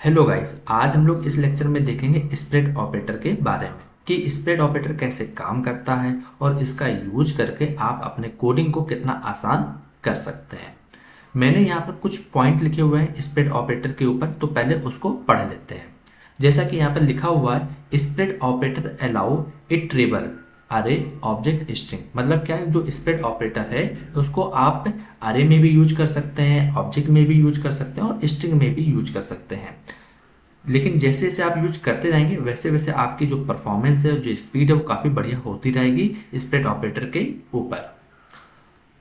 Hello guys, आज हम लोग इस लेक्चर में देखेंगे स्प्रेड ऑपरेटर के बारे में कि स्प्रेड ऑपरेटर कैसे काम करता है और इसका यूज करके आप अपने कोडिंग को कितना आसान कर सकते हैं। मैंने यहाँ पर कुछ पॉइंट लिखे हुए हैं स्प्रेड ऑपरेटर के ऊपर, तो पहले उसको पढ़ लेते हैं। जैसा कि यहाँ पर लिखा हुआ है, स्प्रेड ऑपरेटर अलाउ इटरेबल अरे ऑब्जेक्ट स्ट्रिंग। मतलब क्या है, जो स्प्रेड ऑपरेटर है उसको आप अरे में भी यूज कर सकते हैं, ऑब्जेक्ट में भी यूज कर सकते हैं और स्ट्रिंग में भी यूज कर सकते हैं। लेकिन जैसे जैसे आप यूज करते जाएंगे वैसे वैसे आपकी जो परफॉर्मेंस है, जो स्पीड है, वो काफ़ी बढ़िया होती रहेगी स्प्रेड ऑपरेटर के ऊपर।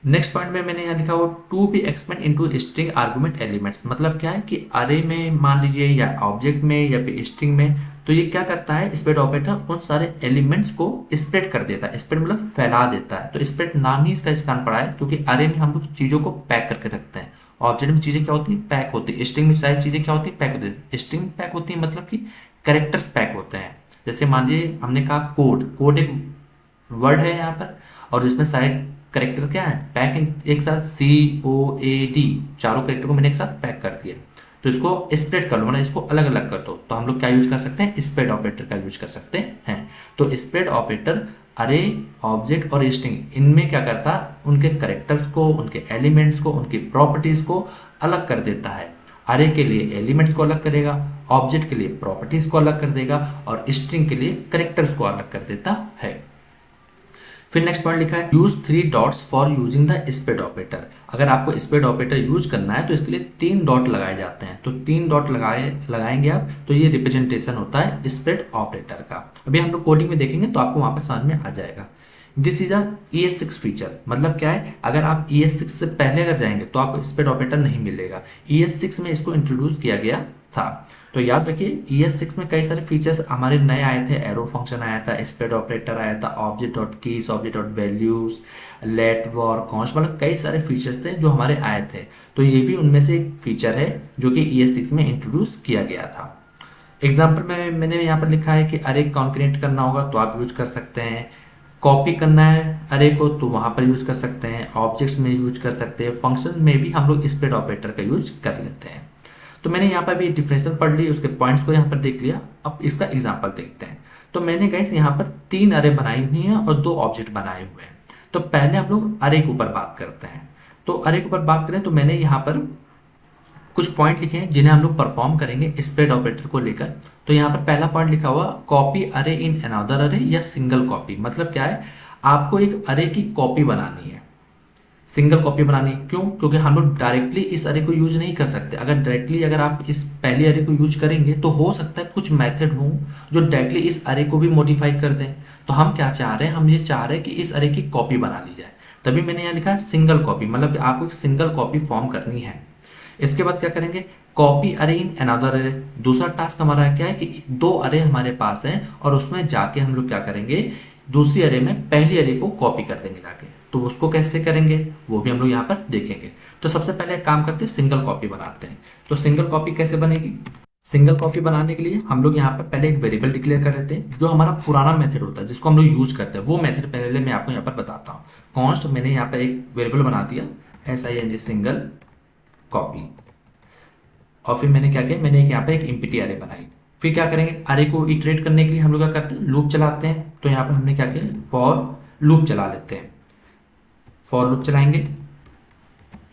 नेक्स्ट पॉइंट में मैंने यहाँ लिखा हुआ to be expand into string argument elements. मतलब क्या है कि अरे में मान लीजिए या ऑब्जेक्ट में या फिर स्ट्रिंग में, तो ये क्या करता है, स्प्रेड ऑपरेटर उन सारे एलिमेंट्स को स्प्रेड कर देता है। स्प्रेड मतलब फैला देता है, तो स्प्रेड नाम ही इसका इस कारण पड़ा है क्योंकि अरे में हम लोग चीज़ों को पैक करके रखते हैं। ऑब्जेक्ट में चीज़ें क्या होती है, पैक होती है। स्ट्रिंग में सारी चीज़ें क्या होती है, पैक होती है। स्ट्रिंग पैक होती है मतलब कि कैरेक्टर्स पैक होते हैं। जैसे मान लीजिए हमने कहा कोड, कोड एक वर्ड है यहाँ पर और इसमें सारे करेक्टर क्या है, पैक एक साथ COAD, चारों करेक्टर को मैंने एक साथ पैक कर दिया। तो इसको स्प्रेड कर लो, मतलब इसको अलग अलग कर दो, तो हम लोग क्या यूज कर सकते हैं, स्प्रेड ऑपरेटर का यूज कर सकते हैं। तो स्प्रेड ऑपरेटर अरे, ऑब्जेक्ट और स्ट्रिंग इनमें क्या करता है, उनके करेक्टर्स को, उनके एलिमेंट्स को, उनकी प्रॉपर्टीज को अलग कर देता है। अरे के लिए एलिमेंट्स को अलग करेगा, ऑब्जेक्ट के लिए प्रॉपर्टीज को अलग कर देगा और स्ट्रिंग के लिए करेक्टर्स को अलग कर देता है। फिर नेक्स्ट पॉइंट लिखा है use 3 dots for using the spread operator. अगर आपको स्प्रेड ऑपरेटर यूज करना है तो इसके लिए 3 डॉट लगाए जाते हैं। तो 3 डॉट लगाएंगे आप, तो ये रिप्रेजेंटेशन होता है स्प्रेड ऑपरेटर का। अभी हम लोग कोडिंग में देखेंगे तो आपको वहां पर समझ में आ जाएगा। This is a ES6 feature. मतलब क्या है, अगर आप ES6 से पहले अगर जाएंगे तो आपको स्प्रेड ऑपरेटर नहीं मिलेगा। ES6 में इसको इंट्रोड्यूस किया गया था। तो याद रखिए ES6 में कई सारे फीचर्स हमारे नए आए थे। एरो फंक्शन आया था, स्प्रेड ऑपरेटर आया था, object dot keys, object dot values, let, var, const, मतलब कई सारे फीचर्स थे जो हमारे आए थे। तो ये भी उनमें से एक फीचर है जो कि ES6 में इंट्रोड्यूस किया गया था। एग्जाम्पल में मैंने यहाँ पर लिखा है कि अरे कॉन्क्रीट करना होगा तो आप यूज कर सकते हैं। कॉपी करना है अरे को तो वहां पर यूज कर सकते हैं। ऑब्जेक्ट्स में यूज कर सकते हैं। फंक्शन में भी हम लोग स्प्रेड ऑपरेटर का यूज कर लेते हैं। तो मैंने यहाँ पर भी डिफिनेशन पढ़ ली, उसके पॉइंट्स को यहाँ पर देख लिया। अब इसका एग्जांपल देखते हैं। तो मैंने गाइस यहाँ पर 3 अरे बनाई हुई हैं और 2 ऑब्जेक्ट बनाए हुए हैं। तो पहले हम लोग अरे के ऊपर बात करते हैं। तो अरे के ऊपर बात करें तो मैंने यहाँ पर कुछ पॉइंट लिखे हैं जिन्हें हम लोग परफॉर्म करेंगे स्प्रेड ऑपरेटर को लेकर। तो यहाँ पर पहला पॉइंट लिखा हुआ कॉपी अरे इन अनदर अरे या सिंगल कॉपी। मतलब क्या है, आपको एक अरे की कॉपी बनानी है, सिंगल कॉपी बनानी। क्यों? क्योंकि हम लोग डायरेक्टली इस अरे को यूज नहीं कर सकते। अगर आप इस पहली अरे को यूज करेंगे तो हो सकता है कुछ मेथड हो जो डायरेक्टली इस अरे को भी मॉडिफाई कर दें। तो हम क्या चाह रहे हैं, हम ये चाह रहे हैं कि इस अरे की कॉपी बना ली जाए। तभी मैंने यहाँ लिखा है सिंगल कॉपी, मतलब कि आपको एक सिंगल कॉपी फॉर्म करनी है। इसके बाद क्या करेंगे, कॉपी अरे इन अनदर अरे। दूसरा टास्क हमारा क्या है कि 2 अरे हमारे पास है और उसमें जाके हम लोग क्या करेंगे, दूसरी अरे में पहली अरे को कॉपी कर देंगे जाके। तो उसको कैसे करेंगे वो भी हम लोग यहाँ पर देखेंगे। तो सबसे पहले एक काम करते हैं, सिंगल कॉपी बनाते हैं। तो सिंगल कॉपी कैसे बनेगी, सिंगल कॉपी बनाने के लिए हम लोग यहाँ पर पहले एक वेरिएबल डिक्लेयर कर लेते हैं जो हमारा पुराना मेथड होता है जिसको हम लोग यूज करते हैं। वो मेथड पहले मैं आपको यहाँ पर बताता हूँ। कॉन्स्ट मैंने यहाँ पर एक वेरिएबल बना दिया SING सिंगल कॉपी। और फिर मैंने क्या किया, मैंने यहाँ पे एक एम्प्टी अरे बनाई। फिर क्या करेंगे, अरे को इटरेट करने के लिए हम लोग क्या करते हैं, लूप चलाते हैं। तो यहाँ पर हमने क्या किया, फॉर लूप चला लेते हैं। फॉर लूप चलाएंगे,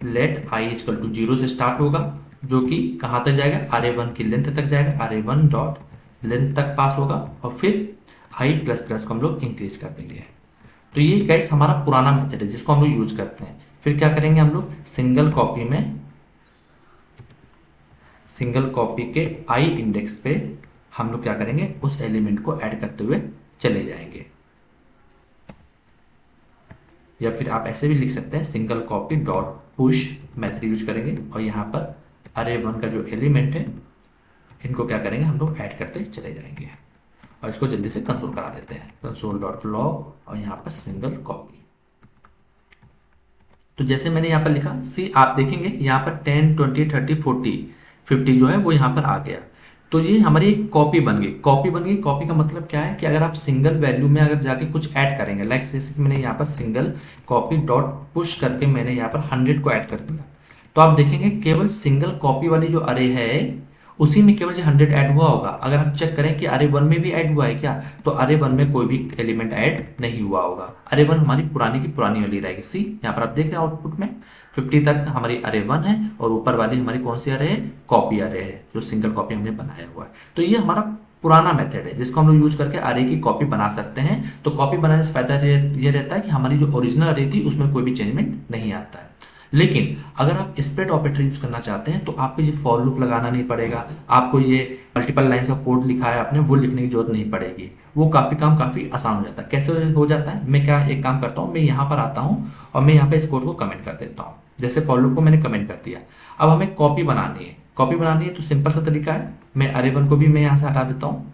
लेट i इक्वल टू 0 से स्टार्ट होगा, जो कि कहाँ तक जाएगा, array1 की लेंथ तक जाएगा। array1 डॉट लेंथ तक पास होगा और फिर i प्लस प्लस को हम लोग इंक्रीज कर देंगे। तो ये गाइस हमारा पुराना मेथड है जिसको हम लोग यूज करते हैं। फिर क्या करेंगे, हम लोग सिंगल कॉपी में, सिंगल कॉपी के i इंडेक्स पे हम लोग क्या करेंगे, उस एलिमेंट को ऐड करते हुए चले जाएंगे। या फिर आप ऐसे भी लिख सकते हैं, single copy dot push method use करेंगे और यहाँ पर array1 का जो एलिमेंट है इनको क्या करेंगे, हम लोग ऐड करते चले जाएंगे। और इसको जल्दी से कंसोल करा देते हैं, कंसोल डॉट लॉग और यहाँ पर सिंगल कॉपी। तो जैसे मैंने यहाँ पर लिखा, सी आप देखेंगे यहाँ पर 10, 20, 30, 40, 50 जो है वो यहाँ पर आ गया। तो ये हमारी एक कॉपी बन गई। कॉपी का मतलब क्या है कि अगर आप सिंगल वैल्यू में अगर जाके कुछ ऐड करेंगे, लाइक जैसे कि मैंने यहाँ पर सिंगल कॉपी डॉट पुश करके मैंने यहाँ पर 100 को ऐड कर दिया, तो आप देखेंगे केवल सिंगल कॉपी वाली जो अरे है उसी में केवल जो 100 ऐड हुआ होगा। अगर हम चेक करें कि अरे 1 में भी ऐड हुआ है क्या, तो अरे 1 में कोई भी एलिमेंट ऐड नहीं हुआ होगा। अरे 1 हमारी पुरानी की पुरानी वाली रहेगी। सी यहाँ पर आप देख रहे हैं आउटपुट में 50 तक हमारी अरे 1 है और ऊपर वाली हमारी कौन सी अरे है, कॉपी अरे है, जो सिंगल कॉपी हमने बनाया हुआ है। तो ये हमारा पुराना मेथड है जिसको हम लोग यूज करके अरे की कॉपी बना सकते हैं। तो कॉपी बनाने से फायदा ये रहता है कि हमारी जो ओरिजिनल अरे थी उसमें कोई भी चेंजमेंट नहीं आता है। लेकिन अगर आप स्प्रेड ऑपरेटर यूज करना चाहते हैं तो आपको ये फॉर लूप लगाना नहीं पड़ेगा, आपको ये मल्टीपल लाइंस ऑफ कोड लिखा है आपने वो लिखने की जरूरत नहीं पड़ेगी। वो काम काफी आसान हो जाता है। कैसे हो जाता है, मैं क्या एक काम करता हूँ, मैं यहाँ पर आता हूँ और मैं यहाँ पे इस कोड को कमेंट कर देता हूँ। जैसे फॉर लूप को मैंने कमेंट कर दिया। अब हमें कॉपी बनानी है। कॉपी बनानी है तो सिंपल सा तरीका है, मैं अरे 1 को भी मैं यहाँ से हटा देता हूँ।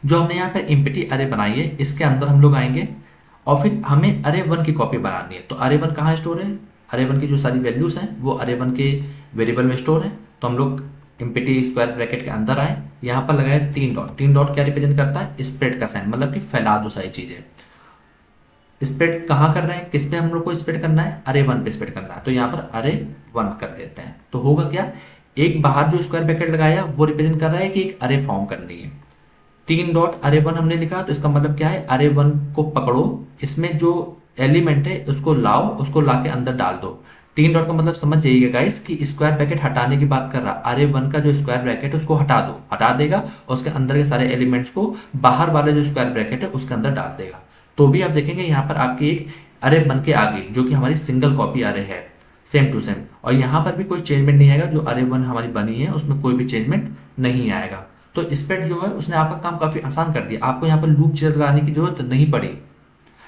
जो हमने यहाँ पे एम्प्टी अरे बनाई है इसके अंदर हम लोग आएंगे और फिर हमें अरे 1 की कॉपी बनानी है। तो अरे 1 कहाँ स्टोर है, अरे 1 की जो सारी वैल्यूज हैं वो अरे 1 के वेरिएबल में स्टोर है। तो हम लोग एम्प्टी स्क्वायर ब्रैकेट के अंदर आए, यहाँ पर लगाए 3 डॉट। 3 डॉट क्या रिप्रेजेंट करता है, स्प्रेड का साइन, मतलब कि फैला दो सारी चीजें। स्प्रेड कहाँ कर रहे हैं, किस पे हम लोग को स्प्रेड करना है, अरे 1 पे स्प्रेड करना है। तो यहाँ पर अरे 1 कर देते हैं। तो होगा क्या, एक बाहर जो स्क्वायर ब्रैकेट लगाया वो रिप्रेजेंट कर रहा है कि एक अरे फॉर्म करनी है। 3 डॉट अरे 1 हमने लिखा तो इसका मतलब क्या है, अरे 1 को पकड़ो, इसमें जो एलिमेंट है उसको लाओ, उसको ला के अंदर डाल दो। 3 डॉट का मतलब समझ जाइएगा गाइस कि स्क्वायर ब्रैकेट हटाने की बात कर रहा। अरे 1 का जो स्क्वायर ब्रैकेट है उसको हटा दो, हटा देगा और उसके अंदर के सारे एलिमेंट्स को बाहर वाले जो स्क्वायर ब्रैकेट है उसके अंदर डाल देगा। तो भी आप देखेंगे यहाँ पर आपकी एक अरे बन के आ गई जो कि हमारी सिंगल कॉपी अरे है, सेम टू सेम। और यहाँ पर भी कोई चेंजमेंट नहीं आएगा, जो अरे 1 हमारी बनी है उसमें कोई भी चेंजमेंट नहीं आएगा। तो स्प्रेड जो है उसने आपका काम काफी आसान कर दिया, आपको यहाँ पर लूप चलाने की जरूरत नहीं पड़ी।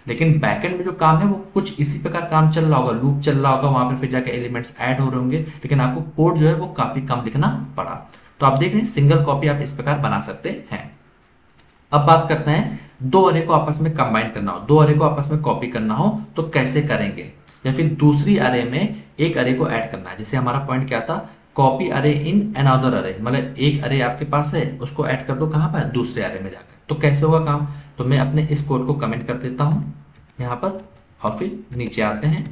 लेकिन बैकएंड में जो काम है वो कुछ इसी प्रकार काम चल रहा होगा, लूप चल रहा होगा, वहां पर फिर जाके एलिमेंट्स ऐड हो रहे होंगे, लेकिन आपको कोड जो है वो काफी कम लिखना पड़ा। तो आप देख रहे हैं सिंगल कॉपी आप इस प्रकार बना सकते हैं। अब बात करते हैं दो अरे को आपस में कंबाइन करना हो, दो अरे को आपस में कॉपी करना हो तो कैसे करेंगे, या फिर दूसरी अरे में एक अरे को ऐड करना है। जैसे हमारा पॉइंट क्या था, कॉपी अरे इन अनदर अरे, मतलब एक अरे आपके पास है उसको ऐड कर दो कहाँ पर, दूसरे अरे में जाकर। तो कैसे होगा काम, तो मैं अपने इस कोड को कमेंट कर देता हूँ यहाँ पर और फिर नीचे आते हैं।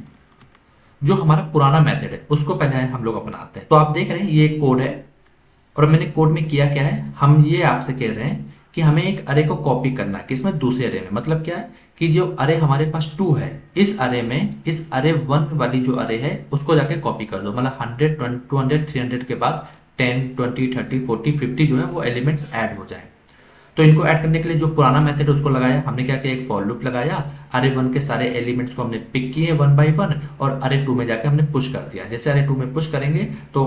जो हमारा पुराना मेथड है उसको पहले हम लोग अपनाते हैं। तो आप देख रहे हैं ये कोड है और मैंने कोड में किया क्या है, हम ये आपसे कह रहे हैं कि हमें एक अरे को कॉपी करना है, किसमें, दूसरे अरे में। मतलब क्या है कि जो अरे हमारे पास 2 है, इस अरे में इस अरे 1 वाली जो अरे है उसको जाके कॉपी कर दो। मतलब 100 200 300 के बाद 10 20 30 40 50 जो है वो एलिमेंट्स ऐड हो जाए। तो इनको ऐड करने के लिए जो पुराना मेथड है उसको लगाया हमने, क्या किया, एक फॉर लूप लगाया, अरे 1 के सारे एलिमेंट्स को हमने पिक किए 1 बाई 1 और अरे 2 में जाके हमने पुश कर दिया। जैसे अरे 2 में पुश करेंगे तो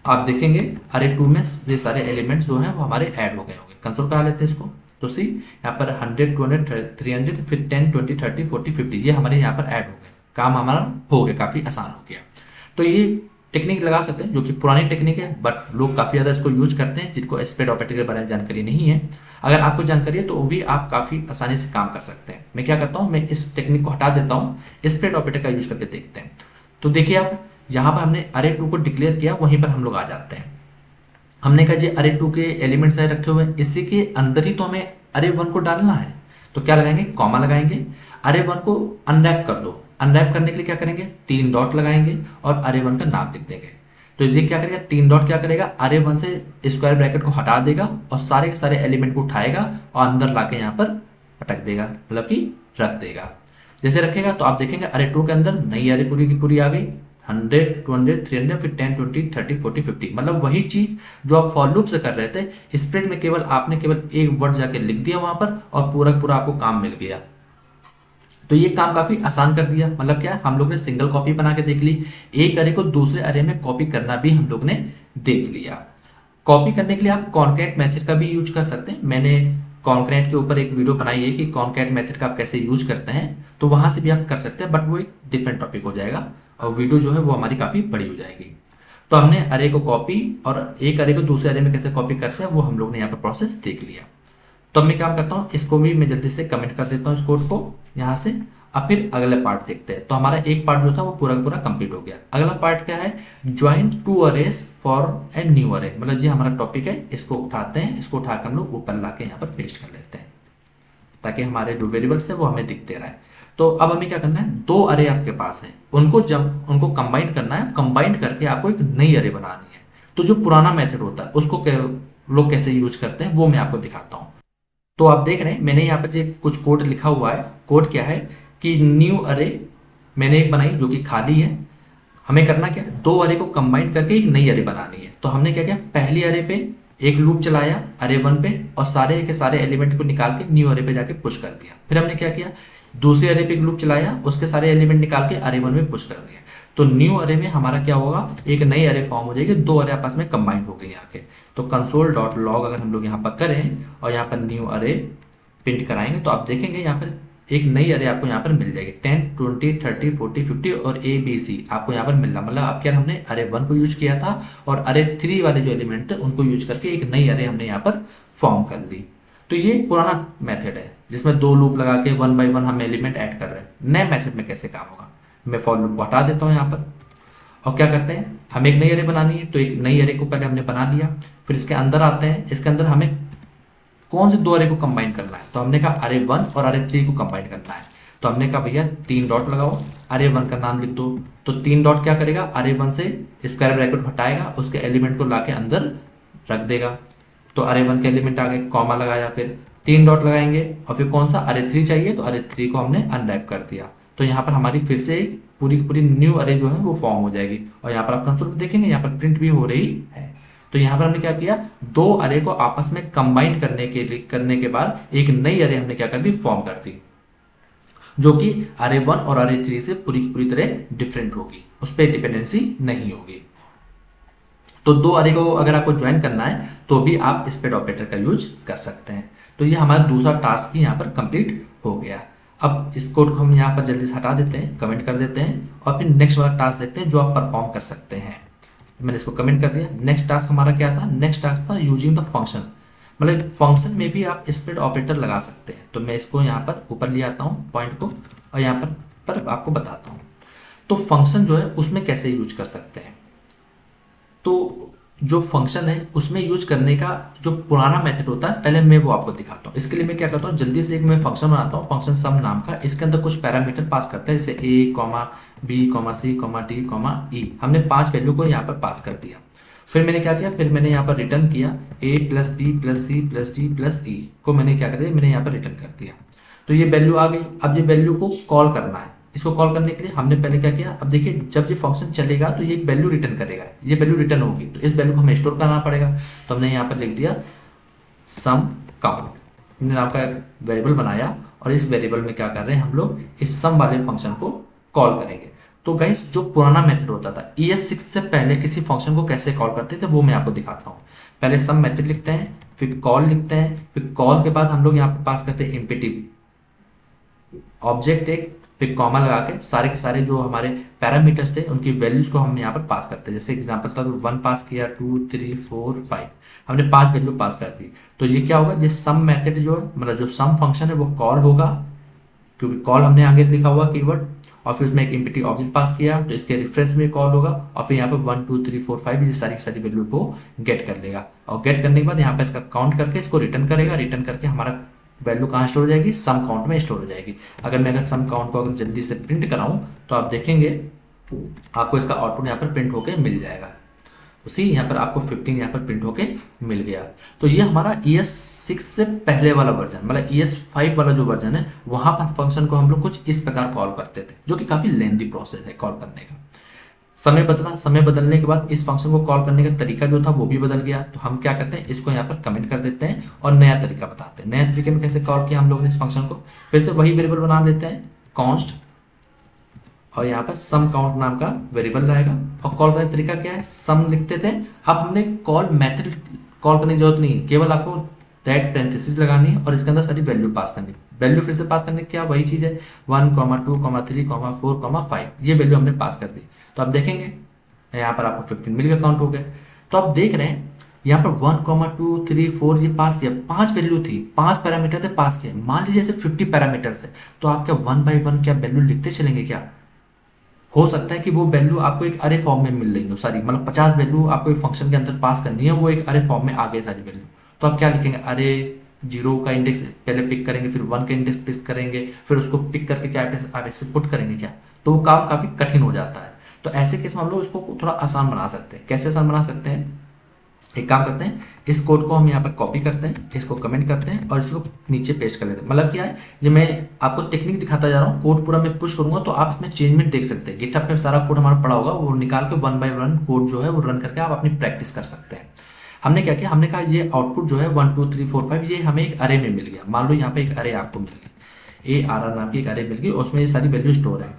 आप देखेंगे अरे 2 में ये सारे एलिमेंट्स जो हैं वो हमारे ऐड हो गए होंगे। कंसोल करा लेते हैं इसको। तो सी यहाँ पर 100 200 300 फिर 10 20 30 40 50 ये हमारे यहाँ पर ऐड हो गए, काम हमारा हो गया, काफी आसान हो गया। तो ये टेक्निक लगा सकते हैं जो कि पुरानी टेक्निक है, बट लोग काफी ज्यादा इसको यूज करते हैं जिनको स्प्रेड ऑपरेटर के बारे में जानकारी नहीं है। अगर आपको जानकारी है तो वो भी आप काफी आसानी से काम कर सकते हैं। मैं क्या करता हूँ, मैं इस टेक्निक को हटा देता हूँ, स्प्रेड ऑपरेटर का यूज करके देखते हैं। तो देखिए आप यहाँ पर हमने अरे 2 को डिक्लेयर किया, वहीं पर हम लोग आ जाते हैं। हमने कहा जी अरे 2 के एलिमेंट्स सारे रखे हुए हैं, इसी के अंदर ही तो हमें अरे 1 को डालना है। तो क्या लगाएंगे, कॉमा लगाएंगे, अरे 1 को अनरैप कर दो। अनरैप करने के लिए क्या करेंगे, 3 डॉट लगाएंगे और अरे 1 का नाम लिख देंगे। तो ये क्या करेगा, 3 डॉट क्या करेगा, अरे 1 से स्क्वायर ब्रैकेट को हटा देगा और सारे के सारे एलिमेंट को उठाएगा और अंदर लाके यहाँ पर पटक देगा, मतलब कि रख देगा। जैसे रखेगा तो आप देखेंगे अरे 2 के अंदर नई अरे पूरी की पूरी आ गई, 100 200 300 फिर 10 20 30 40 50। मतलब वही चीज जो आप फॉर लूप से कर रहे थे, स्प्रेड में केवल आपने केवल एक वर्ड जाके लिख दिया वहां पर और पूरा पूरा आपको काम मिल गया। तो ये काम काफी आसान कर दिया। मतलब क्या, हम लोग ने सिंगल कॉपी बना के देख ली, एक अरे को दूसरे अरे में कॉपी करना भी हम लोग ने देख लिया। कॉपी करने के लिए आप कॉन्कैट मेथड का भी यूज कर सकते हैं। मैंने कॉन्कैट के ऊपर एक वीडियो बनाई है कि कॉन्कैट मेथड का आप कैसे यूज करते हैं, तो वहां से भी आप कर सकते हैं, बट वो एक डिफरेंट टॉपिक हो जाएगा और वीडियो जो है वो हमारी काफी बड़ी हो जाएगी। तो हमने अरे को कॉपी और एक अरे को दूसरे अरे में कैसे कॉपी करते हैं वो हम लोग ने यहाँ पर प्रोसेस देख लिया। तो मैं क्या करता हूँ, इसको भी मैं जल्दी से कमेंट कर देता हूँ इस कोड को यहाँ से। अब फिर अगले पार्ट देखते हैं। तो हमारा एक पार्ट जो था वो पूरा पूरा कंप्लीट हो गया। अगला पार्ट क्या है, join 2 arrays for a new अरे। मतलब ये हमारा टॉपिक है, इसको उठाते हैं, इसको उठाकर हम लोग ऊपर ला के यहाँ पर पेस्ट कर लेते हैं ताकि हमारे जो वेरिएबल्स है वो हमें दिखते रहे। तो अब हमें क्या करना है, 2 अरे आपके पास है, उनको कंबाइन करना है, कंबाइन करके आपको एक नई अरे बनानी है। तो जो पुराना मेथड होता है उसको लोग कैसे यूज करते हैं वो मैं आपको दिखाता हूँ। तो आप देख रहे हैं मैंने यहाँ पर कुछ कोड लिखा हुआ है। कोड क्या है कि न्यू अरे मैंने एक बनाई जो कि खाली है। हमें करना क्या है, दो अरे को कंबाइन करके एक नई अरे बनानी है। तो हमने क्या किया, पहली अरे पे एक लूप चलाया अरे वन पे और सारे के सारे एलिमेंट को निकाल के न्यू अरे पे जाके पुश कर दिया। फिर हमने क्या किया, दूसरी अरे पे एक लूप चलाया, उसके सारे एलिमेंट निकाल के अरे वन में पुश कर दिया। तो न्यू अरे में हमारा क्या होगा, एक नई अरे फॉर्म हो जाएगी, दो अरे आपस में कंबाइंड हो गई यहाँ के। तो कंसोल डॉट लॉग अगर हम लोग यहाँ पर करें और यहाँ पर न्यू अरे प्रिंट कराएंगे तो आप देखेंगे यहाँ पर एक नई अरे आपको यहाँ पर मिल जाएगी। 10, 20, 30, 40, 50 और ABC आपको यहाँ पर मिल रहा। मतलब आपके हमने अरे वन को यूज किया था और अरे थ्री वाले जो एलिमेंट थे उनको यूज करके एक नई अरे हमने यहाँ पर फॉर्म कर ली। तो ये पुराना मेथड है जिसमें दो लूप लगा के वन बाई वन हम एलिमेंट ऐड कर रहे हैं। नए मेथड में कैसे काम होगा, मैं फॉर लूप को हटा देता हूँ यहाँ पर और क्या करते हैं, हमें एक नई अरे बनानी है। तो एक नई अरे को पहले हमने बना लिया, फिर इसके अंदर आते हैं। इसके अंदर हमें कौन से दो अरे को कंबाइन करना है, तो हमने कहा अरे वन और अरे थ्री को कंबाइन करना है। तो हमने कहा भैया 3 डॉट लगाओ, अरे वन का नाम लिख दो। तो 3 डॉट क्या करेगा, अरे वन से स्क्वायर ब्रैकेट हटाएगा, उसके एलिमेंट को लाके अंदर रख देगा। तो अरे वन के एलिमेंट आ गए, कॉमा लगाया, फिर 3 डॉट लगाएंगे और फिर कौन सा अरे थ्री चाहिए तो अरे थ्री को हमने अनरैप कर दिया। तो यहाँ पर हमारी फिर से पूरी की पूरी न्यू अरे जो है वो फॉर्म हो जाएगी। और यहाँ पर आप कंसोल देखेंगे यहाँ पर प्रिंट भी हो रही है। तो यहाँ पर हमने क्या किया, दो अरे को आपस में कंबाइन करने के बाद एक नई अरे हमने क्या कर दी, फॉर्म कर दी, जो कि अरे वन और अरे थ्री से पूरी की पूरी तरह डिफरेंट होगी, उस पर डिपेंडेंसी नहीं होगी। तो दो अरे को अगर आपको ज्वाइन करना है तो भी आप स्प्रेड ऑपरेटर का यूज कर सकते हैं। तो ये हमारा दूसरा टास्क भी यहाँ पर कंप्लीट हो गया। अब इस कोड को हम यहाँ पर जल्दी से हटा देते हैं, कमेंट कर देते हैं और फिर नेक्स्ट वाला टास्क देखते हैं जो आप परफॉर्म कर सकते हैं। मैंने इसको कमेंट कर दिया। नेक्स्ट टास्क हमारा क्या था, नेक्स्ट टास्क था यूजिंग द फंक्शन। मतलब फंक्शन में भी आप स्प्रेड ऑपरेटर लगा सकते हैं। तो मैं इसको यहाँ पर ऊपर ले आता हूँ पॉइंट को और यहाँ पर आपको बताता हूँ। तो फंक्शन जो है उसमें कैसे यूज कर सकते हैं, तो जो फंक्शन है उसमें यूज करने का जो पुराना मेथड होता है पहले मैं वो आपको दिखाता हूँ। इसके लिए मैं क्या करता हूँ, जल्दी से एक मैं फंक्शन बनाता हूँ, फंक्शन सम नाम का। इसके अंदर कुछ पैरामीटर पास करते हैं, जैसे a, b, c, d, e। हमने 5 वैल्यू को यहाँ पर पास कर दिया। फिर मैंने क्या किया, फिर मैंने यहाँ पर रिटर्न किया a plus b plus c plus d plus e को मैंने क्या कर दिया, मैंने यहाँ पर रिटर्न कर दिया। तो ये वैल्यू आ गई। अब ये वैल्यू को कॉल करना है। इसको कॉल करने के लिए हमने पहले क्या किया, अब देखिए जब ये फंक्शन चलेगा तो ये एक वैल्यू रिटर्न करेगा, ये वैल्यू रिटर्न होगी। तो इस वैल्यू को हमें स्टोर करना पड़ेगा। तो हमने यहाँ पर लिख दिया सम काउंट, हमने नाम का वेरिएबल बनाया और इस वेरिएबल में क्या कर रहे हैं हम लोग, इस सम वाले फंक्शन को कॉल करेंगे। तो गाइस जो पुराना मेथड होता था ES6 से पहले किसी फंक्शन को कैसे कॉल करते थे वो मैं आपको दिखाता हूँ। पहले सम मेथड लिखते हैं, फिर कॉल लिखते हैं, फिर कॉल के बाद हम लोग यहाँ पर पास करते हैं एम्पटी ऑब्जेक्ट एक, फिर कॉमा लगा के सारे के सारे जो हमारे पैरामीटर्स थे उनकी वैल्यूज को हम यहाँ पर पास करते हैं। जैसे एग्जांपल था 1 पास किया, 2, 3, 4, 5, हमने 5 वैल्यू पास कर दी। तो ये क्या होगा, ये सम मेथड जो है मतलब जो सम फंक्शन है वो कॉल होगा, क्योंकि कॉल हमने आगे लिखा हुआ कीवर्ड, और फिर उसमें एक एम्पटी ऑब्जेक्ट पास किया तो इसके रेफरेंस में कॉल होगा और फिर यहाँ पर 1, 2, 3, 4, 5 ये सारी की सारी वैल्यू को गेट कर लेगा। और गेट करने के बाद यहाँ पर इसका काउंट करके इसको रिटर्न करेगा। रिटर्न करके हमारा वैल्यू कहाँ स्टोर हो जाएगी, सम काउंट में स्टोर हो जाएगी। अगर मैं अगर सम काउंट को अगर जल्दी से प्रिंट कराऊं तो आप देखेंगे आपको इसका आउटपुट यहाँ पर प्रिंट होके मिल जाएगा। उसी यहाँ पर आपको 15 यहाँ पर प्रिंट होके मिल गया। तो ये हमारा ES6 से पहले वाला वर्जन, मतलब ES5 वाला जो वर्जन है वहां पर फंक्शन को हम लोग कुछ इस प्रकार कॉल करते थे, जो कि काफी लेंथी प्रोसेस है कॉल करने का। समय बदला, समय बदलने के बाद इस फंक्शन को कॉल करने का तरीका जो था वो भी बदल गया। तो हम क्या करते हैं, इसको यहाँ पर कमेंट कर देते हैं और नया तरीका बताते हैं। नए तरीके में कैसे कॉल किया हम लोग ने इस फंक्शन को, फिर से वही वेरिएबल बना लेते हैं कॉन्स्ट और यहाँ पर सम काउंट नाम का वेरिएबल लाएगा। और कॉल करने का तरीका क्या है, सम लिखते थे। अब हमने कॉल मेथड कॉल करने की जरूरत नहीं, केवल आपको दैट पेरेंथेसिस लगानी है और इसके अंदर सारी वैल्यू पास करनी। वैल्यू फिर से पास करने की क्या वही चीज है, 1, 2, 3, 4, 5 ये वैल्यू हमने पास कर दी। तो आप देखेंगे यहाँ पर आपको 15 मिल गया, काउंट हो गए। तो आप देख रहे हैं यहाँ पर 1, 2, 3, 4 ये पास किया, 5 वैल्यू थी, 5 पैरामीटर थे पास किए। मान लीजिए जैसे 50 पैरामीटर है तो आप क्या 1 बाई 1 क्या वैल्यू लिखते चलेंगे क्या? हो सकता है कि वो वैल्यू आपको एक अरे फॉर्म में मिल रही हो सारी, मतलब 50 वैल्यू आपको एक फंक्शन के अंदर पास करनी है, वो एक अरे फॉर्म में आ गई सारी वैल्यू। तो आप क्या लिखेंगे, अरे 0 का इंडेक्स पहले पिक करेंगे, फिर 1 का इंडेक्स पिक करेंगे, फिर उसको पिक करके क्या आगे से पुट करेंगे क्या? तो वो काम काफी कठिन हो जाता है। तो ऐसे केस में हम लोग इसको थोड़ा आसान बना सकते हैं। कैसे आसान बना सकते हैं, एक काम करते हैं, इस कोड को हम यहाँ पर कॉपी करते हैं, इसको कमेंट करते हैं और इसको नीचे पेस्ट कर लेते हैं। मतलब क्या है, ये मैं आपको टेक्निक दिखाता जा रहा हूँ। कोड पूरा मैं पुश करूंगा तो आप इसमें चेंजमेंट देख सकते हैं। गिटहब पे सारा कोड हमारा पड़ा होगा, वो निकाल के 1 बाय 1 कोड जो है वो रन करके आप अपनी प्रैक्टिस कर सकते हैं। हमने क्या किया, हमने कहा ये आउटपुट जो है 1 2 3 4 5 ये हमें एक अरे में मिल गया। मान लो यहाँ पे एक अरे आपको मिल गई, ARR नाम की एक अरे मिल गई, उसमें ये सारी वैल्यू स्टोर है।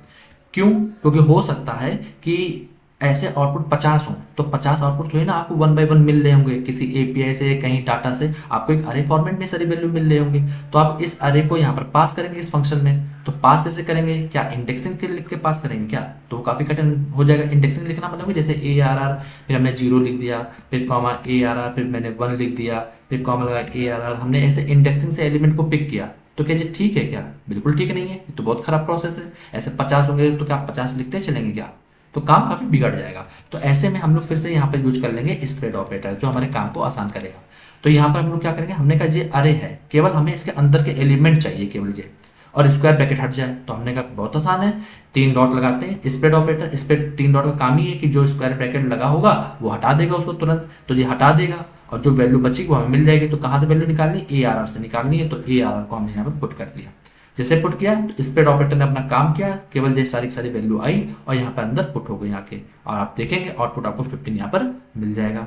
क्यों? क्योंकि हो सकता है कि ऐसे आउटपुट 50 हो, तो 50 आउटपुट जो है ना आपको 1 बाय 1 मिल रहे होंगे, किसी API से, कहीं डाटा से आपको एक अरे फॉर्मेट में सारी वैल्यू मिल रहे होंगे। तो आप इस अरे को यहाँ पर पास करेंगे इस फंक्शन में। तो पास कैसे करेंगे, क्या इंडेक्सिंग के लिख के पास करेंगे क्या? तो काफी कठिन हो जाएगा। इंडेक्सिंग लिखना मतलब कि जैसे ARR, फिर हमने 0 लिख दिया, फिर कॉमा ARR, फिर मैंने 1 लिख दिया, फिर कॉमा लगा ARR, हमने ऐसे इंडेक्सिंग से एलिमेंट को पिक किया। तो क्या ये ठीक है क्या? बिल्कुल ठीक नहीं है, ये तो बहुत खराब प्रोसेस है। ऐसे 50 होंगे तो क्या आप 50 लिखते चलेंगे क्या? तो काम काफी बिगड़ जाएगा। तो ऐसे में हम लोग फिर से यहाँ पर यूज कर लेंगे स्प्रेड ऑपरेटर, जो हमारे काम को आसान करेगा। तो यहाँ पर हम लोग क्या करेंगे, हमने कहा ये अरे है, केवल हमें इसके अंदर के एलिमेंट चाहिए केवल ये, और स्क्वायर ब्रैकेट हट जाए। तो हमने कहा बहुत आसान है, 3 डॉट लगाते हैं। स्प्रेड ऑपरेटर, स्प्रेड 3 डॉट का काम ही है कि जो स्क्वायर ब्रैकेट लगा होगा वो हटा देगा उसको तुरंत। तो ये हटा देगा और जो वैल्यू बचेगी वो हमें मिल जाएगी। तो कहाँ से वैल्यू निकालनी, ARR से निकालनी है। तो ARR को हमने यहाँ पर पुट कर दिया। जैसे पुट किया तो स्प्रेड ऑपरेटर ने अपना काम किया, केवल ये सारी सारी वैल्यू आई और यहाँ पर अंदर पुट हो गई यहाँ के, और आप देखेंगे आउटपुट आपको 15 यहाँ पर मिल जाएगा।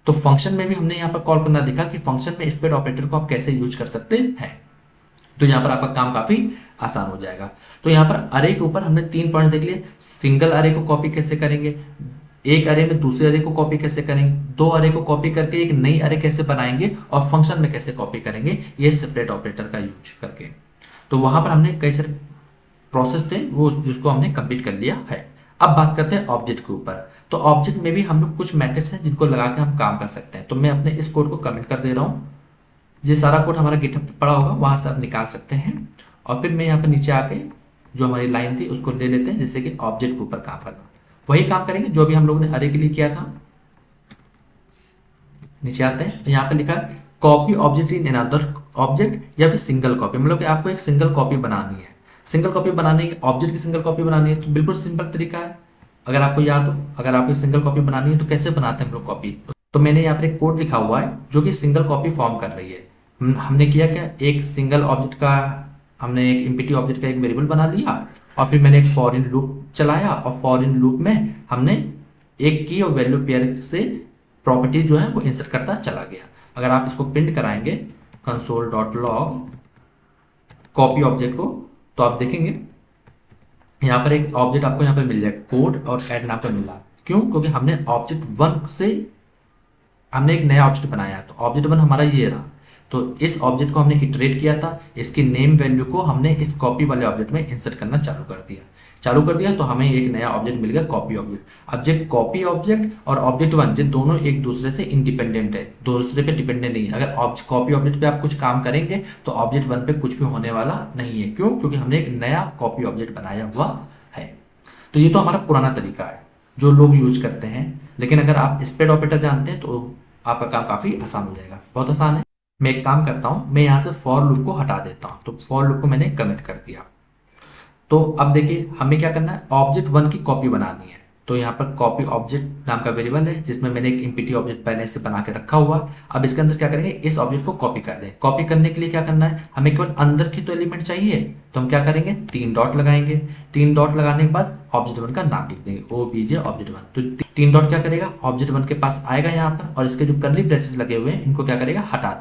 तो फंक्शन में भी हमने यहाँ पर कॉल करना देखा कि फंक्शन में स्प्रेड ऑपरेटर को आप कैसे यूज कर सकते हैं। तो यहाँ पर आपका काम काफी आसान हो जाएगा। तो यहाँ पर अरे के ऊपर हमने 3 पॉइंट देख लिए। सिंगल अरे को कॉपी कैसे करेंगे, एक अरे में दूसरे अरे को कॉपी कैसे करेंगे, 2 अरे को कॉपी करके एक नई अरे कैसे बनाएंगे, और फंक्शन में कैसे कॉपी करेंगे, ये सेपरेट ऑपरेटर का यूज करके। तो वहां पर हमने कई सारे प्रोसेस थे वो जिसको हमने कंप्लीट कर लिया है। अब बात करते हैं ऑब्जेक्ट के ऊपर। तो ऑब्जेक्ट में भी हम लोग कुछ मेथड्स हैं जिनको लगा के हम काम कर सकते हैं। तो मैं अपने इस कोड को कमेंट कर दे रहा हूँ। ये सारा कोड हमारा गिटहब पे पड़ा होगा, वहां से आप निकाल सकते हैं। और फिर मैं यहाँ पर नीचे आके जो हमारी लाइन थी उसको ले लेते हैं, जैसे कि ऑब्जेक्ट के ऊपर काम करना। वही काम करेंगे जो भी हम लोगों ने अरे के लिए किया था। नीचे आते हैं, यहाँ पे लिखा है copy object in another object, या फिर सिंगल कॉपी, मतलब कि आपको एक सिंगल कॉपी बनानी है। सिंगल कॉपी बनाने की, ऑब्जेक्ट की सिंगल कॉपी बनानी है तो बिल्कुल सिंपल तरीका है। अगर आपको याद हो, अगर आपको सिंगल कॉपी बनानी है तो कैसे बनाते हैं हम लोग कॉपी। तो मैंने यहाँ पर एक कोड लिखा हुआ है जो कि सिंगल कॉपी फॉर्म कर रही है। हमने किया क्या, एक सिंगल ऑब्जेक्ट का, हमने एक एम्प्टी ऑब्जेक्ट का एक वेरिएबल बना लिया, और फिर मैंने एक फॉर इन लूप चलाया, और फॉर इन लूप में हमने एक की और वैल्यू पेयर से प्रॉपर्टी जो है वो इंसर्ट करता चला गया। अगर आप इसको प्रिंट कराएंगे console.log कॉपी ऑब्जेक्ट को, तो आप देखेंगे यहाँ पर एक ऑब्जेक्ट आपको यहाँ पर मिल जाएगा, कोड और ऐड नाम पर मिला। क्यों? क्योंकि हमने ऑब्जेक्ट 1 से हमने एक नया ऑब्जेक्ट बनाया। तो ऑब्जेक्ट 1 हमारा ये रहा। तो इस ऑब्जेक्ट को हमने इटरेट किया था, इसकी नेम वैल्यू को हमने इस कॉपी वाले ऑब्जेक्ट में इंसर्ट करना चालू कर दिया। तो हमें एक नया ऑब्जेक्ट मिल गया, कॉपी ऑब्जेक्ट। अब जो कॉपी ऑब्जेक्ट और ऑब्जेक्ट 1 ये दोनों एक दूसरे से इंडिपेंडेंट है, दूसरे पे डिपेंडेंट नहीं है। अगर कॉपी ऑब्जेक्ट पे आप कुछ काम करेंगे तो ऑब्जेक्ट 1 पे कुछ भी होने वाला नहीं है। क्यों? क्योंकि हमने एक नया कॉपी ऑब्जेक्ट बनाया हुआ है। तो ये तो हमारा पुराना तरीका है जो लोग यूज करते हैं। लेकिन अगर आप स्प्रेड ऑपरेटर जानते हैं तो आपका काम काफी आसान हो जाएगा। बहुत आसान है। मैं एक काम करता हूं, मैं यहाँ से फॉर लूप को हटा देता हूं। तो फॉर लूप को मैंने कमिट कर दिया। तो अब देखिए हमें क्या करना है, ऑब्जेक्ट 1 की कॉपी बनानी है। तो यहाँ पर कॉपी ऑब्जेक्ट नाम का वेरिएबल है जिसमें मैंने एक एम्प्टी ऑब्जेक्ट पहले से बना के रखा हुआ। अब इसके अंदर क्या करेंगे, इस ऑब्जेक्ट को कॉपी कर दें। कॉपी करने के लिए क्या करना है, हमें केवल अंदर की तो एलिमेंट चाहिए। तो हम क्या करेंगे, 3 डॉट लगाएंगे। 3 डॉट लगाने के बाद ऑब्जेक्ट 1 का नाम लिख देंगे, OBJ ऑब्जेक्ट 1। तो 3 डॉट क्या करेगा, ऑब्जेक्ट 1 के पास आएगा यहाँ पर, और इसके जो कर्ली ब्रेसेस लगे हुए हैं इनको क्या करेगा, हटा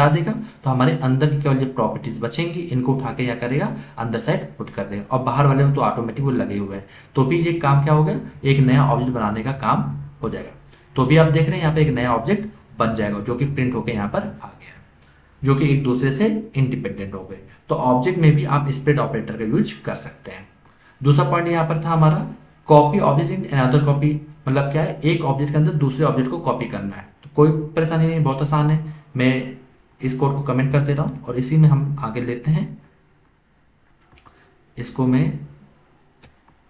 देगा। तो हमारे अंदर की केवल ये प्रॉपर्टीज बचेंगी, इनको उठा के क्या करेगा, अंदर साइड पुट कर देगा। और बाहर वाले में तो ऑटोमेटिक वो लगे हुए हैं। तो भी ये काम क्या हो गया, एक नया ऑब्जेक्ट बनाने का काम हो जाएगा। तो भी आप देख रहे हैं यहाँ पे एक नया ऑब्जेक्ट बन जाएगा जो कि प्रिंट होकर यहाँ पर आ गया, जो कि एक दूसरे से इंडिपेंडेंट हो गए। तो ऑब्जेक्ट में भी आप स्प्रेड ऑपरेटर का यूज कर सकते हैं। दूसरा पॉइंट यहाँ पर था हमारा copy object in another copy. मतलब क्या है, एक ऑब्जेक्ट के अंदर दूसरे ऑब्जेक्ट को कॉपी करना है। तो कोई परेशानी नहीं, बहुत आसान है। मैं इस कोड को कमेंट कर दे रहा हूँ और इसी में हम आगे लेते हैं। इसको मैं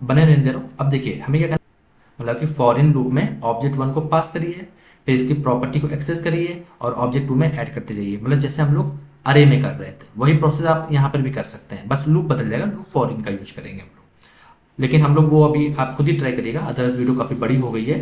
बने रहने दे रहा हूँ। अब देखिए हमें क्या करना, मतलब कि फॉर लूप में ऑब्जेक्ट 1 को पास करिए, फिर इसकी प्रॉपर्टी को एक्सेस करिए और ऑब्जेक्ट 2 में ऐड करते जाइए। मतलब जैसे हम लोग अरे में कर रहे थे वही प्रोसेस आप यहाँ पर भी कर सकते हैं, बस लूप बदल जाएगा। लूप फॉर इन का यूज करेंगे हम लोग, लेकिन हम लोग वो अभी आप खुद ही ट्राई करिएगा, अदरवाइज वीडियो काफ़ी बड़ी हो गई है।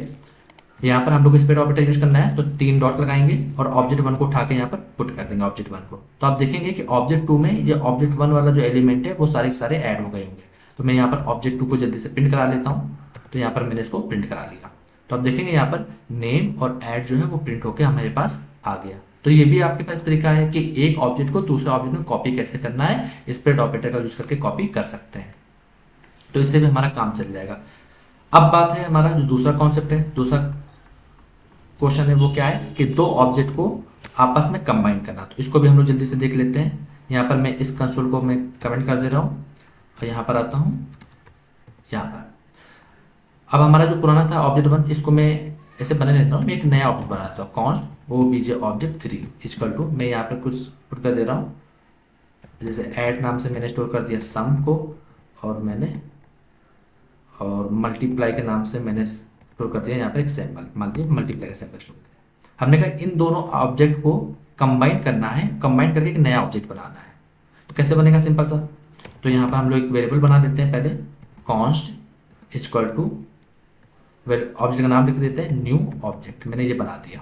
यहाँ पर हम लोग स्प्रेड ऑपरेटर यूज करना है, तो 3 डॉट लगाएंगे और ऑब्जेक्ट 1 को उठा के यहाँ पर पुट कर देंगे ऑब्जेक्ट 1 को। तो आप देखेंगे कि ऑब्जेक्ट 2 में ये ऑब्जेक्ट 1 वाला जो एलिमेंट है वो सारे के सारे ऐड हो गए होंगे। तो मैं यहाँ पर ऑब्जेक्ट 2 को जल्दी से प्रिंट करा लेता हूँ। तो यहाँ पर मैंने इसको प्रिंट करा लिया। तो आप देखेंगे यहाँ पर नेम और ऐड जो है वो प्रिंट होकर हमारे पास आ गया। तो ये भी आपके पास तरीका है कि एक ऑब्जेक्ट को दूसरे ऑब्जेक्ट में कॉपी कैसे करना है, स्प्रेड ऑपरेटर का यूज करके कॉपी कर सकते हैं। तो इससे भी हमारा काम चल जाएगा। अब बात है हमारा जो दूसरा कॉन्सेप्ट है, दूसरा क्वेश्चन है वो क्या है कि दो ऑब्जेक्ट को आपस में कंबाइन करना। तो इसको भी हम लोग जल्दी से देख लेते हैं। यहाँ पर मैं इस कंसोल को मैं कमेंट कर दे रहा हूँ और यहाँ पर आता हूँ यहाँ पर। अब हमारा जो पुराना था ऑब्जेक्ट 1, इसको मैं ऐसे बना लेता हूँ। मैं एक नया ऑब्जेक्ट बना लेता हूँ, कौन वो बीजे ऑब्जेक्ट 3 इक्वल टू, मैं यहाँ पर कुछ पुट कर दे रहा हूँ। जैसे ऐड नाम से मैंने स्टोर कर दिया सम को, और मैंने और मल्टीप्लाई के नाम से मैंने स्टोर कर दिया यहाँ पर एक सैम्पल, मल्टीप्लाई का सैम्पल स्टोर किया। हमने कहा इन दोनों ऑब्जेक्ट को कंबाइन करना है, कंबाइन करके एक नया ऑब्जेक्ट बनाना है। तो कैसे बनेगा, सिंपल सा। तो यहाँ पर हम लोग एक वेरिएबल बना देते हैं पहले, कॉन्स्ट इक्वल टू ऑब्जेक्ट का नाम लिख देते हैं न्यू ऑब्जेक्ट, मैंने ये बना दिया।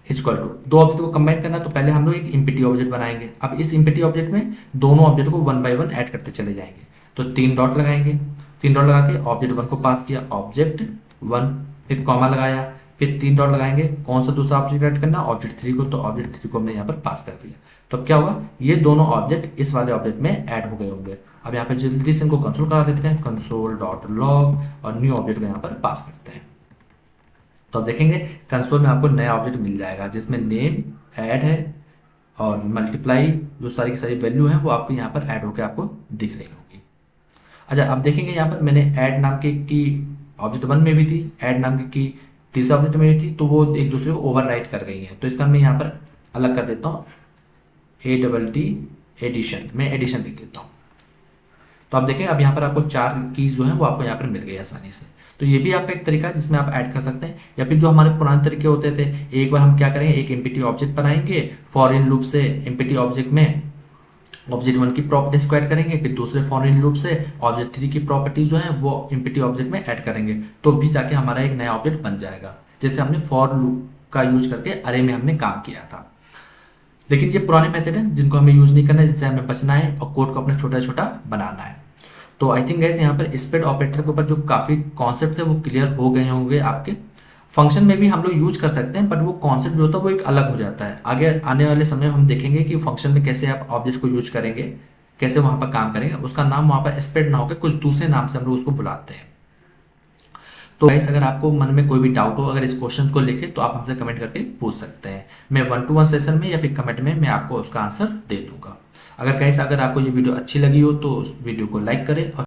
इक्वल टू दो ऑब्जेक्ट को कंबाइन करना, तो पहले हम लोग एक इम्पिटी ऑब्जेक्ट बनाएंगे। अब इस इम्पिटी ऑब्जेक्ट में दोनों ऑब्जेक्ट को 1 बाय 1 ऐड करते चले जाएंगे। तो 3 डॉट लगाएंगे, 3 डॉट लगा के ऑब्जेक्ट 1 को पास किया ऑब्जेक्ट 1, फिर कॉमा लगाया, फिर 3 डॉट लगाएंगे, कौन सा दूसरा ऑब्जेक्ट ऐड करना, ऑब्जेक्ट 3 को। तो ऑब्जेक्ट 3 को हमने यहाँ पर पास कर दिया। तो अब क्या होगा, ये दोनों ऑब्जेक्ट इस वाले ऑब्जेक्ट में ऐड हो गए होंगे। अब यहाँ पे जल्दी से इनको कंसोल करा देते हैं, कंसोल डॉट लॉग, और न्यू ऑब्जेक्ट को यहाँ पर पास करते हैं। तो आप देखेंगे कंसोल में आपको नया ऑब्जेक्ट मिल जाएगा जिसमें नेम ऐड है और मल्टीप्लाई जो सारी की सारी वैल्यू है वो आपको यहाँ पर ऐड होकर आपको दिख रही होगी। अच्छा, अब देखेंगे यहाँ पर मैंने ऐड नाम की ऑब्जेक्ट 1 में भी थी, ऐड नाम की तीसरा ऑब्जेक्ट में भी थी, तो वो एक दूसरे को ओवरराइट कर गई है। तो इसका मैं यहाँ पर अलग कर देता हूँ, ADD एडिशन, मैं एडिशन लिख देता हूँ। तो आप देखें अब यहाँ पर आपको 4 कीज जो है वो आपको यहाँ पर मिल गई आसानी से। तो ये भी आपका एक तरीका है जिसमें आप ऐड कर सकते हैं। या फिर जो हमारे पुराने तरीके होते थे, एक बार हम क्या करेंगे, एक एम्प्टी ऑब्जेक्ट बनाएंगे, फॉर इन लूप से एम्प्टी ऑब्जेक्ट में ऑब्जेक्ट 1 की प्रॉपर्टीज को ऐड करेंगे, फिर दूसरे फॉर इन लूप से ऑब्जेक्ट 3 की प्रॉपर्टीज जो है वो एम्प्टी ऑब्जेक्ट में ऐड करेंगे, तो भी जाके हमारा एक नया ऑब्जेक्ट बन जाएगा। जैसे हमने फॉर लूप का यूज करके अरे में हमने काम किया था। लेकिन ये पुराने मेथड है जिनको हमें यूज नहीं करना है, जिससे हमें बचना है और कोड को अपना छोटा छोटा बनाना है। तो आई थिंक गाइस यहाँ पर स्प्रेड ऑपरेटर के ऊपर जो काफ़ी कॉन्सेप्ट है वो क्लियर हो गए होंगे आपके। फंक्शन में भी हम लोग यूज कर सकते हैं, बट वो कॉन्सेप्ट जो होता है वो एक अलग हो जाता है। आगे आने वाले समय में हम देखेंगे कि फंक्शन में कैसे आप ऑब्जेक्ट को यूज करेंगे, कैसे वहाँ पर काम करेंगे। उसका नाम वहाँ पर स्प्रेड ना होकर कुछ दूसरे नाम से हम लोग उसको बुलाते हैं। तो गाइस अगर आपको मन में कोई भी डाउट हो अगर इस क्वेश्चन को लेके, तो आप हमसे कमेंट करके पूछ सकते हैं। मैं 1-to-1 सेशन में या फिर कमेंट में मैं आपको उसका आंसर दे दूंगा। अगर गाइस अगर आपको ये वीडियो अच्छी लगी हो तो उस वीडियो को लाइक करें और